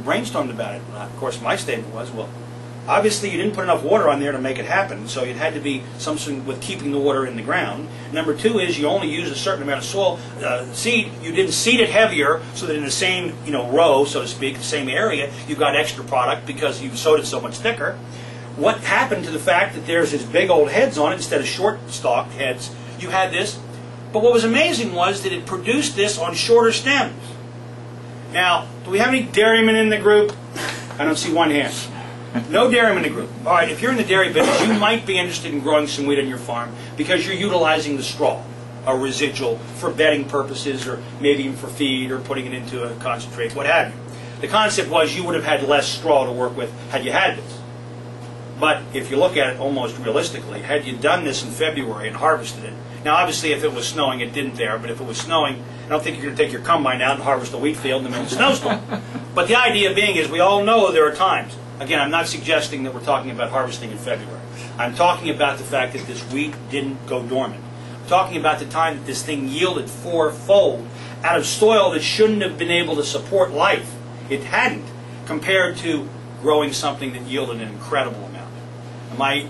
brainstormed about it. Of course, my statement was, well, obviously you didn't put enough water on there to make it happen, so it had to be something with keeping the water in the ground. Number two is you only used a certain amount of soil seed. You didn't seed it heavier so that in the same row, so to speak, the same area, you got extra product because you sowed it so much thicker. What happened to the fact that there's these big old heads on it instead of short stalked heads? You had this, but what was amazing was that it produced this on shorter stems. Now, do we have any dairymen in the group? I don't see one hand. No dairymen in the group. All right, if you're in the dairy business, you might be interested in growing some wheat on your farm because you're utilizing the straw, a residual, for bedding purposes or maybe even for feed or putting it into a concentrate, what have you. The concept was you would have had less straw to work with had you had this. But if you look at it almost realistically, had you done this in February and harvested it, now obviously if it was snowing it didn't there, but if it was snowing, I don't think you're going to take your combine out and harvest a wheat field in the middle of a snowstorm. But the idea being is we all know there are times. Again, I'm not suggesting that we're talking about harvesting in February. I'm talking about the fact that this wheat didn't go dormant. I'm talking about the time that this thing yielded fourfold out of soil that shouldn't have been able to support life. It hadn't, compared to growing something that yielded an incredible amount. Am I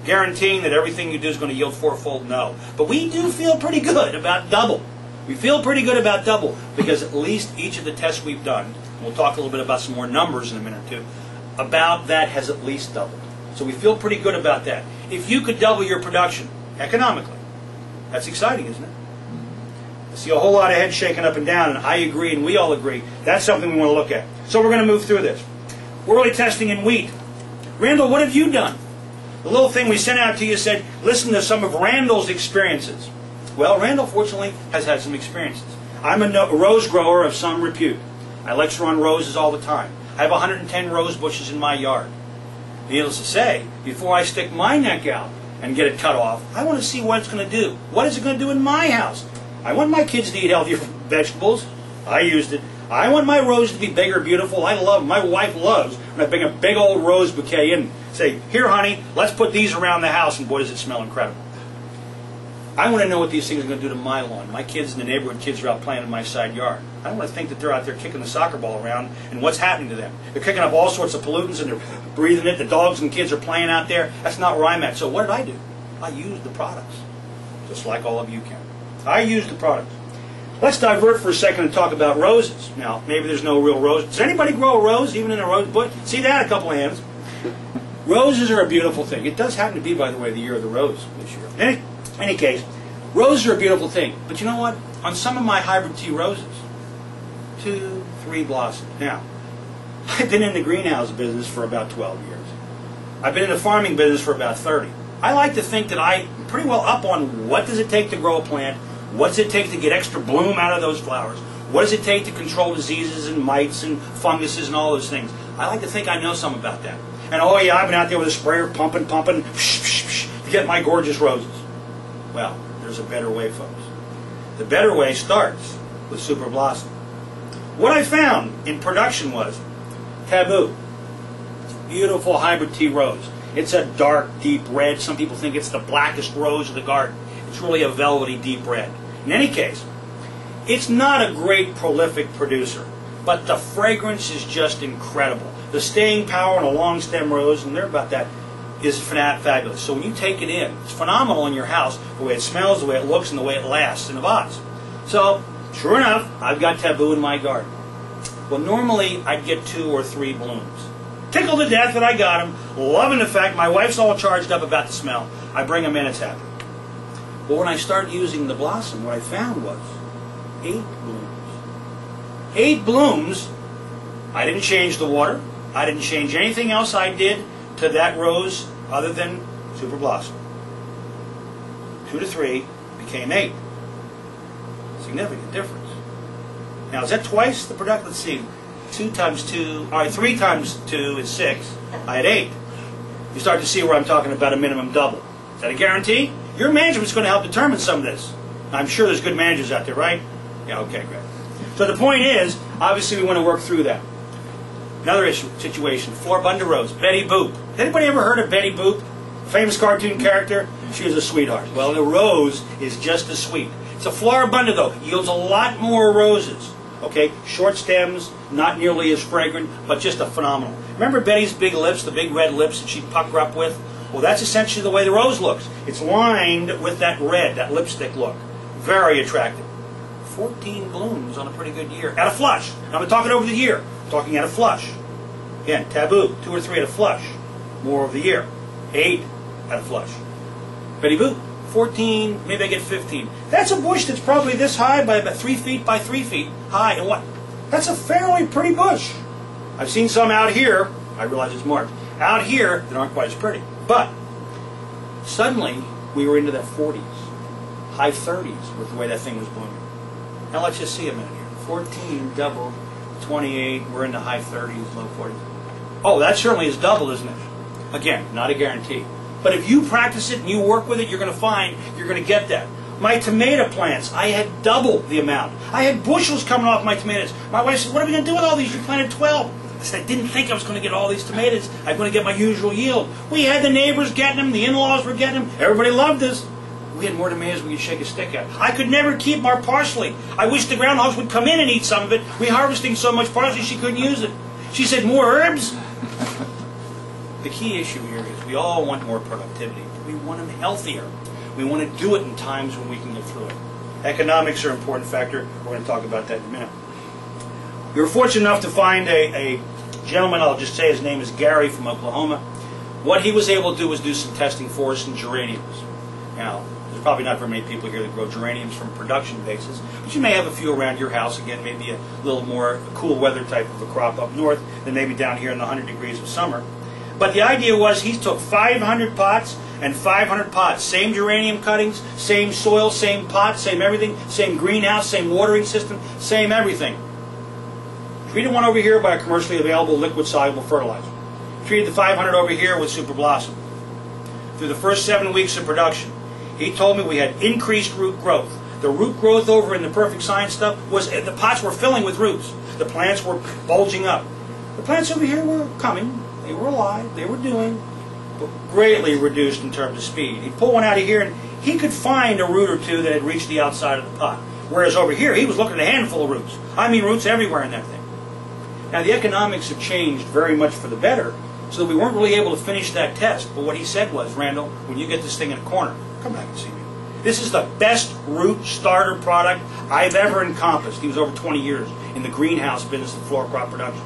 guaranteeing that everything you do is going to yield fourfold? No. But we do feel pretty good about double. We feel pretty good about double because at least each of the tests we've done, and we'll talk a little bit about some more numbers in a minute or two, about that has at least doubled. So we feel pretty good about that. If you could double your production economically, that's exciting, isn't it? I see a whole lot of heads shaking up and down, and I agree, and we all agree. That's something we want to look at. So we're going to move through this. We're really testing in wheat. Randall, what have you done? The little thing we sent out to you said, listen to some of Randall's experiences. Well, Randall, fortunately, has had some experiences. I'm a rose grower of some repute. I lecture on roses all the time. I have 110 rose bushes in my yard. Needless to say, before I stick my neck out and get it cut off, I want to see what it's going to do. What is it going to do in my house? I want my kids to eat healthier vegetables. I used it. I want my rose to be bigger, beautiful. I love, my wife loves when I bring a big old rose bouquet in. Say, here honey, let's put these around the house, and boy does it smell incredible. I want to know what these things are going to do to my lawn. My kids in the neighborhood, kids are out playing in my side yard. I don't want to think that they're out there kicking the soccer ball around and what's happening to them. They're kicking up all sorts of pollutants and they're breathing it. The dogs and kids are playing out there. That's not where I'm at. So what did I do? I used the products, just like all of you can. I used the products. Let's divert for a second and talk about roses. Now, maybe there's no real rose. Does anybody grow a rose, even in a rose bush? See that? A couple of hands. Roses are a beautiful thing. It does happen to be, by the way, the year of the rose this year. In any case, roses are a beautiful thing. But you know what? On some of my hybrid tea roses, 2, 3 blossoms. Now, I've been in the greenhouse business for about 12 years. I've been in the farming business for about 30. I like to think that I'm pretty well up on what does it take to grow a plant, what does it take to get extra bloom out of those flowers, what does it take to control diseases and mites and funguses and all those things. I like to think I know some about that. And oh yeah, I've been out there with a sprayer pumping, to get my gorgeous roses. Well, there's a better way, folks. The better way starts with Super Blossom. What I found in production was Taboo. Beautiful hybrid tea rose. It's a dark, deep red. Some people think it's the blackest rose of the garden. It's really a velvety, deep red. In any case, it's not a great prolific producer, but the fragrance is just incredible. The staying power in a long stem rose, and they're about that, is fabulous. So when you take it in, it's phenomenal in your house, the way it smells, the way it looks, and the way it lasts in a vase. So, sure enough, I've got Taboo in my garden. Well, normally I'd get 2 or 3 blooms. Tickled to death that I got them, loving the fact my wife's all charged up about the smell. I bring them in, it's happy. But when I started using the Blossom, what I found was 8 blooms. 8 blooms. I didn't change the water. I didn't change anything else I did to that rose other than Super Blossom. 2 to 3 became 8. Significant difference. Now, is that twice the production? Let's see. 2 times 2, all right, 3 times 2 is 6. I had 8. You start to see where I'm talking about a minimum double. Is that a guarantee? Your management's going to help determine some of this. I'm sure there's good managers out there, right? Yeah, okay, great. So the point is, obviously we want to work through that. Another issue, situation, Floribunda Rose, Betty Boop. Has anybody ever heard of Betty Boop? A famous cartoon character? She was a sweetheart. Well, the rose is just as sweet. It's a Floribunda, though. Yields a lot more roses. Okay, short stems, not nearly as fragrant, but just a phenomenal. Remember Betty's big lips, the big red lips that she'd pucker up with? Well, that's essentially the way the rose looks. It's lined with that red, that lipstick look. Very attractive. 14 blooms on a pretty good year. At a flush. Now I'm talking over the year. I'm talking at a flush. Again, Taboo, 2 or 3 at a flush. More of the year. 8 at a flush. Betty Boop, 14, maybe I get 15. That's a bush that's probably this high by about 3 feet by 3 feet high. And what? That's a fairly pretty bush. I've seen some out here, I realize it's marked, out here that aren't quite as pretty. But suddenly we were into the 40s, high 30s with the way that thing was blooming. Now let's just see a minute here. 14 double, 28, we're in the high 30s, low 40s. Oh, that certainly is double, isn't it? Again, not a guarantee. But if you practice it and you work with it, you're going to find you're going to get that. My tomato plants, I had double the amount. I had bushels coming off my tomatoes. My wife said, what are we going to do with all these? You planted 12. I said, I didn't think I was going to get all these tomatoes. I'm going to get my usual yield. We had the neighbors getting them. The in-laws were getting them. Everybody loved us. We had more tomatoes we could shake a stick at. I could never keep our parsley. I wish the groundhogs would come in and eat some of it. We're harvesting so much parsley she couldn't use it. She said, more herbs? The key issue here is we all want more productivity. We want them healthier. We want to do it in times when we can get through it. Economics are an important factor. We're going to talk about that in a minute. We were fortunate enough to find a gentleman, I'll just say his name is Gary from Oklahoma. What he was able to do was do some testing for us in geraniums. Now, there's probably not very many people here that grow geraniums from a production basis, but you may have a few around your house. Again, maybe a little more cool weather type of a crop up north than maybe down here in the 100 degrees of summer. But the idea was he took 500 pots and 500 pots. Same geranium cuttings, same soil, same pot, same everything, same greenhouse, same watering system, same everything. Treated one over here by a commercially available liquid-soluble fertilizer. Treated the 500 over here with Super Blossom. Through the first 7 weeks of production, he told me we had increased root growth. The root growth over in the Perfect Science stuff was the pots were filling with roots. The plants were bulging up. The plants over here were coming. They were alive. They were doing, but greatly reduced in terms of speed. He'd pull one out of here and he could find a root or two that had reached the outside of the pot. Whereas over here, he was looking at a handful of roots. I mean roots everywhere in that thing. Now the economics have changed very much for the better, so that we weren't really able to finish that test. But what he said was, Randall, when you get this thing in a corner, come back and see me. This is the best root starter product I've ever encompassed. He was over 20 years in the greenhouse business of flower crop production.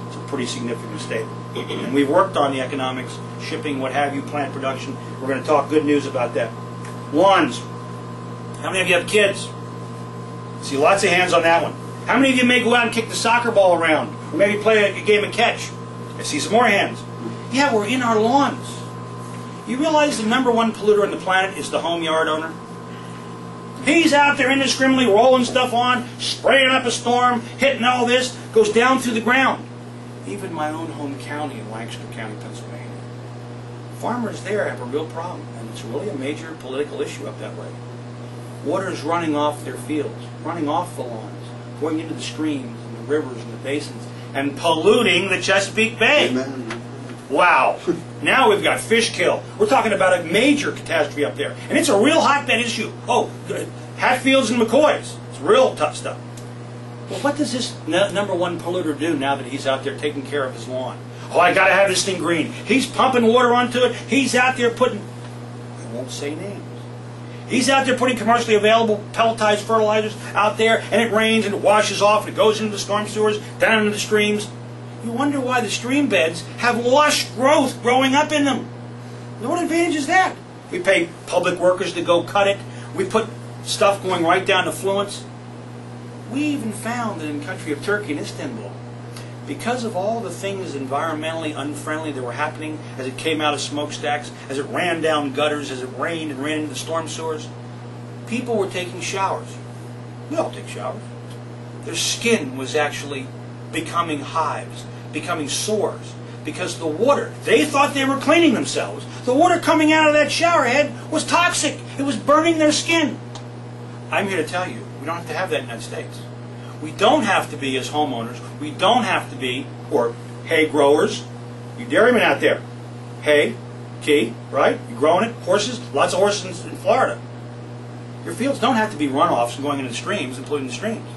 It's a pretty significant statement. And we've worked on the economics, shipping, what have you, plant production. We're going to talk good news about that. Lawns. How many of you have kids? See lots of hands on that one. How many of you may go out and kick the soccer ball around? Or maybe play a game of catch? I see some more hands. Yeah, we're in our lawns. You realize the #1 polluter on the planet is the home yard owner? He's out there indiscriminately rolling stuff on, spraying up a storm, hitting all this, goes down through the ground. Even my own home county in Lancaster County, Pennsylvania. Farmers there have a real problem, and it's really a major political issue up that way. Water's running off their fields, running off the lawns, going into the streams and the rivers and the basins, and polluting the Chesapeake Bay. Amen. Wow. Now we've got fish kill. We're talking about a major catastrophe up there. And it's a real hotbed issue. Oh, Hatfields and McCoys. It's real tough stuff. Well, what does this #1 polluter do now that he's out there taking care of his lawn? Oh, I got to have this thing green. He's pumping water onto it. He's out there putting, I won't say names. He's out there putting commercially available pelletized fertilizers out there, and it rains and it washes off and it goes into the storm sewers, down into the streams. You wonder why the stream beds have lush growth growing up in them. What advantage is that? We pay public workers to go cut it. We put stuff going right down to fluents. We even found that in the country of Turkey and Istanbul, because of all the things environmentally unfriendly that were happening as it came out of smokestacks, as it ran down gutters, as it rained and ran into the storm sewers, people were taking showers. We all take showers. Their skin was actually becoming hives, becoming sores, because the water, they thought they were cleaning themselves. The water coming out of that shower head was toxic. It was burning their skin. I'm here to tell you, we don't have to have that in the United States. We don't have to be, as homeowners, we don't have to be, or hay growers, you dairymen out there, hay, tea, right? You're growing it, horses, lots of horses in Florida. Your fields don't have to be runoffs and going into the streams and polluting the streams.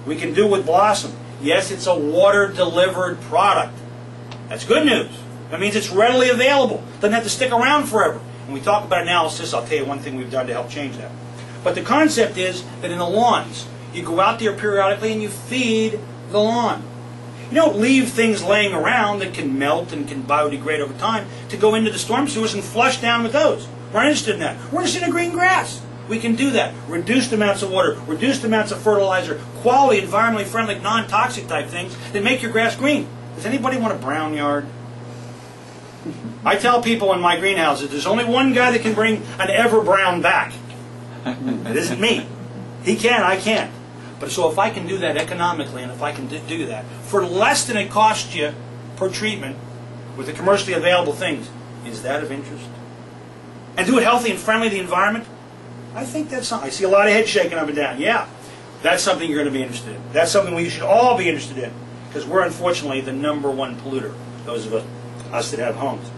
We can do with Blossom. Yes, it's a water-delivered product. That's good news. That means it's readily available. Doesn't have to stick around forever. When we talk about analysis, I'll tell you one thing we've done to help change that. But the concept is that in the lawns, you go out there periodically and you feed the lawn. You don't leave things laying around that can melt and can biodegrade over time to go into the storm sewers and flush down with those. We're not interested in that. We're interested in green grass. We can do that. Reduced amounts of water, reduced amounts of fertilizer, quality, environmentally friendly, non-toxic type things that make your grass green. Does anybody want a brown yard? I tell people in my greenhouses, there's only one guy that can bring an ever-brown back. It isn't me. He can, I can't. But so if I can do that economically, and if I can do that for less than it costs you per treatment with the commercially available things, is that of interest? And do it healthy and friendly to the environment? I think that's something. I see a lot of heads shaking up and down. Yeah, that's something you're going to be interested in. That's something we should all be interested in, because we're unfortunately the #1 polluter, those of us that have homes.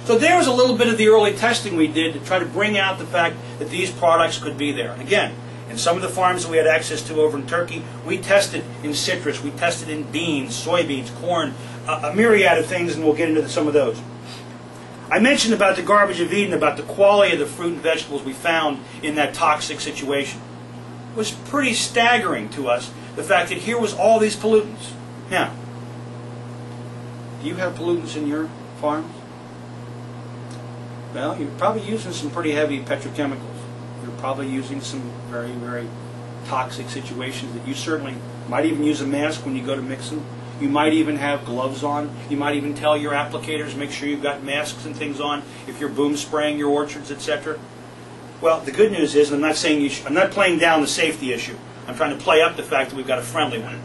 So there was a little bit of the early testing we did to try to bring out the fact that these products could be there. And again, in some of the farms that we had access to over in Turkey, we tested in citrus, we tested in beans, soybeans, corn, a myriad of things, and we'll get into some of those. I mentioned about the garbage of Eden, about the quality of the fruit and vegetables we found in that toxic situation. It was pretty staggering to us, the fact that here was all these pollutants. Now, do you have pollutants in your farms? Well, you're probably using some pretty heavy petrochemicals. You're probably using some very, very toxic situations that you certainly might even use a mask when you go to mix them. You might even have gloves on. You might even tell your applicators, make sure you've got masks and things on if you're boom spraying your orchards, etc. Well, the good news is, I'm not saying I'm not playing down the safety issue. I'm trying to play up the fact that we've got a friendly one.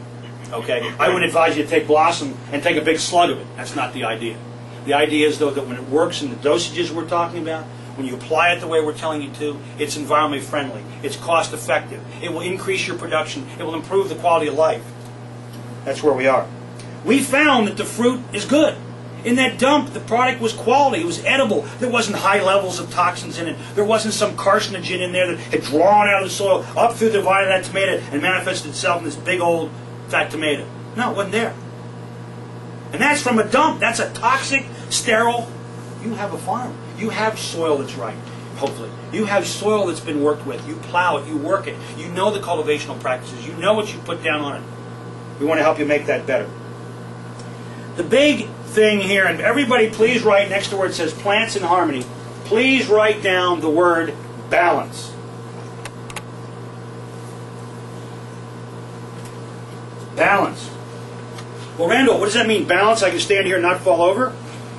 Okay? I wouldn't advise you to take Blossom and take a big slug of it. That's not the idea. The idea is, though, that when it works in the dosages we're talking about, when you apply it the way we're telling you to, it's environmentally friendly. It's cost effective. It will increase your production. It will improve the quality of life. That's where we are. We found that the fruit is good. In that dump, the product was quality. It was edible. There wasn't high levels of toxins in it. There wasn't some carcinogen in there that had drawn out of the soil up through the vine of that tomato and manifested itself in this big old fat tomato. No, it wasn't there. And that's from a dump. That's a toxic, sterile. You have a farm. You have soil that's right, hopefully. You have soil that's been worked with. You plow it. You work it. You know the cultivational practices. You know what you put down on it. We want to help you make that better. The big thing here, and everybody please write next to where it says plants in harmony, please write down the word balance. Balance. Well, Randall, what does that mean? Balance? I can stand here and not fall over?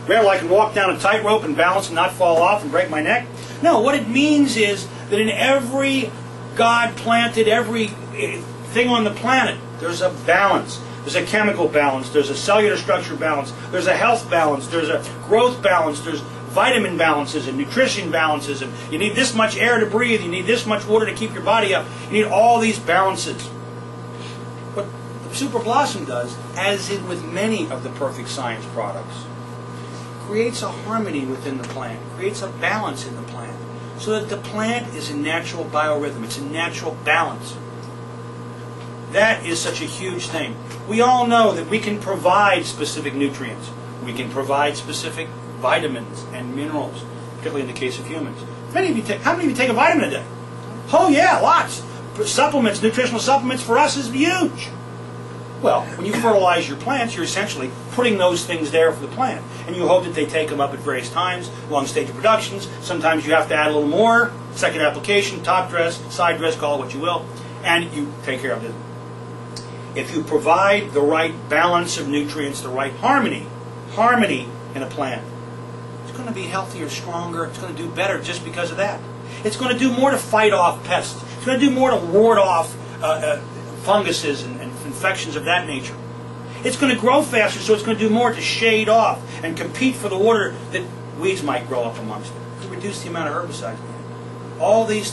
Randall, I can walk down a tightrope and balance and not fall off and break my neck? No, what it means is that in every God planted, every thing on the planet, there's a balance. There's a chemical balance, there's a cellular structure balance, there's a health balance, there's a growth balance, there's vitamin balances and nutrition balances, and you need this much air to breathe, you need this much water to keep your body up, you need all these balances. What the Super Blossom does, as in with many of the Perfect Science products, creates a harmony within the plant, creates a balance in the plant, so that the plant is in natural biorhythm, it's in natural balance. That is such a huge thing. We all know that we can provide specific nutrients. We can provide specific vitamins and minerals, particularly in the case of humans. How many of you take a vitamin a day? Oh yeah, lots. Supplements, nutritional supplements for us is huge. Well, when you fertilize your plants, you're essentially putting those things there for the plant. And you hope that they take them up at various times, long stage of productions. Sometimes you have to add a little more, second application, top dress, side dress, call it what you will, and you take care of it. If you provide the right balance of nutrients, the right harmony in a plant, it's going to be healthier, stronger, it's going to do better just because of that. It's going to do more to fight off pests. It's going to do more to ward off funguses and infections of that nature. It's going to grow faster, so it's going to do more to shade off and compete for the water that weeds might grow up amongst it. To reduce the amount of herbicides. All these things.